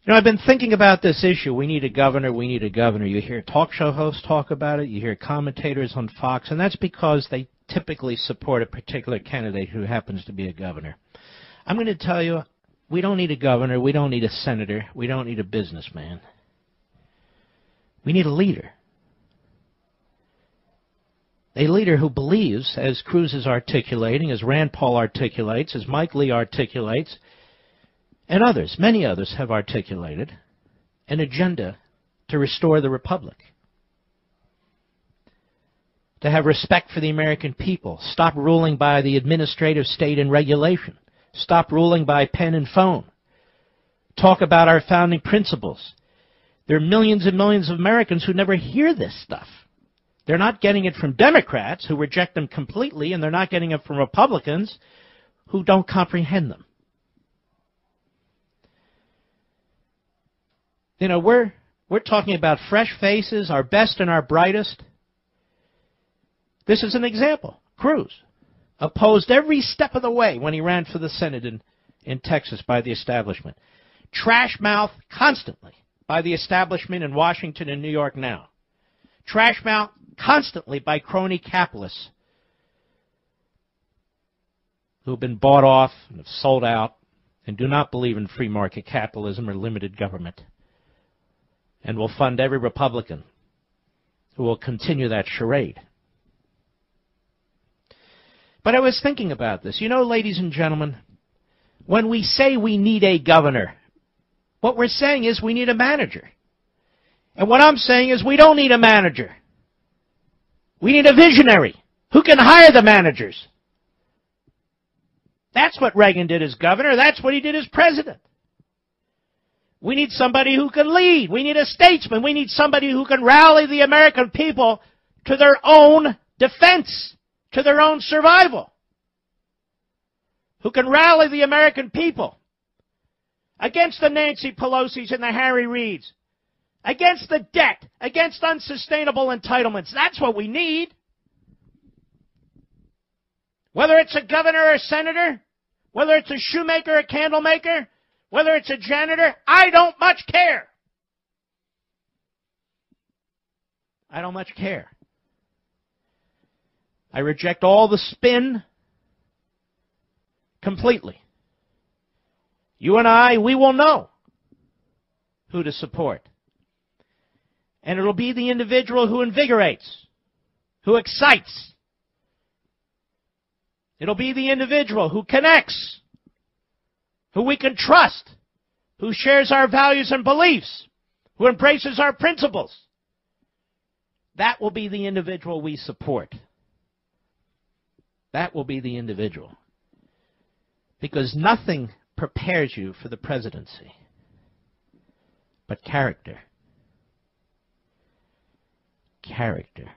You know, I've been thinking about this issue. We need a governor. We need a governor. You hear talk show hosts talk about it. You hear commentators on Fox, and that's because they typically support a particular candidate who happens to be a governor. I'm going to tell you, we don't need a governor. We don't need a senator. We don't need a businessman. We need a leader. A leader who believes, as Cruz is articulating, as Rand Paul articulates, as Mike Lee articulates, and others, many others have articulated, an agenda to restore the republic. To have respect for the American people. Stop ruling by the administrative state and regulation. Stop ruling by pen and phone. Talk about our founding principles. There are millions and millions of Americans who never hear this stuff. They're not getting it from Democrats who reject them completely, and they're not getting it from Republicans who don't comprehend them. You know, we're talking about fresh faces, our best and our brightest. This is an example. Cruz opposed every step of the way when he ran for the Senate in Texas by the establishment. Trash mouth constantly by the establishment in Washington and New York now. Trash mouth constantly by crony capitalists who have been bought off and have sold out and do not believe in free market capitalism or limited government, and will fund every Republican who will continue that charade. But I was thinking about this. You know, ladies and gentlemen, when we say we need a governor, what we're saying is we need a manager. And what I'm saying is we don't need a manager. We need a visionary who can hire the managers. That's what Reagan did as governor. That's what he did as president. We need somebody who can lead. We need a statesman. We need somebody who can rally the American people to their own defense, to their own survival. Who can rally the American people against the Nancy Pelosi's and the Harry Reids, against the debt, against unsustainable entitlements. That's what we need. Whether it's a governor or a senator, whether it's a shoemaker or a candle maker, whether it's a janitor, I don't much care. I don't much care. I reject all the spin completely. You and I, we will know who to support. And it'll be the individual who invigorates, who excites. It'll be the individual who connects, who we can trust, who shares our values and beliefs, who embraces our principles. That will be the individual we support. That will be the individual. Because nothing prepares you for the presidency but character. Character.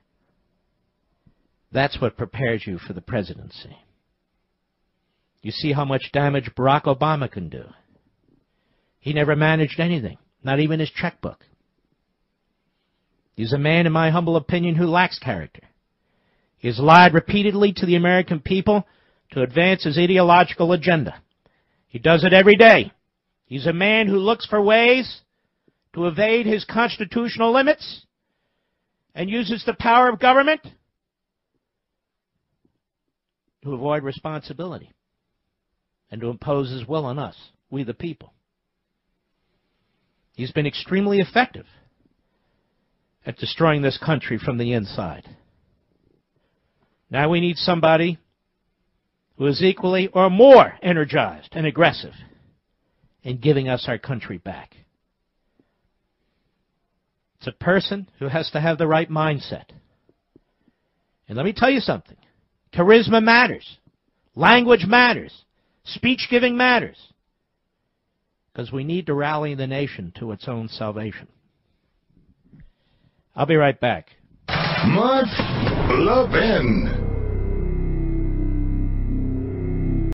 That's what prepares you for the presidency. You see how much damage Barack Obama can do. He never managed anything, not even his checkbook. He's a man, in my humble opinion, who lacks character. He has lied repeatedly to the American people to advance his ideological agenda. He does it every day. He's a man who looks for ways to evade his constitutional limits and uses the power of government to avoid responsibility and to impose his will on us, we the people. He's been extremely effective at destroying this country from the inside. Now we need somebody who is equally or more energized and aggressive in giving us our country back. It's a person who has to have the right mindset. And let me tell you something. Charisma matters. Language matters. Speech-giving matters. Because we need to rally the nation to its own salvation. I'll be right back. Mark Levin.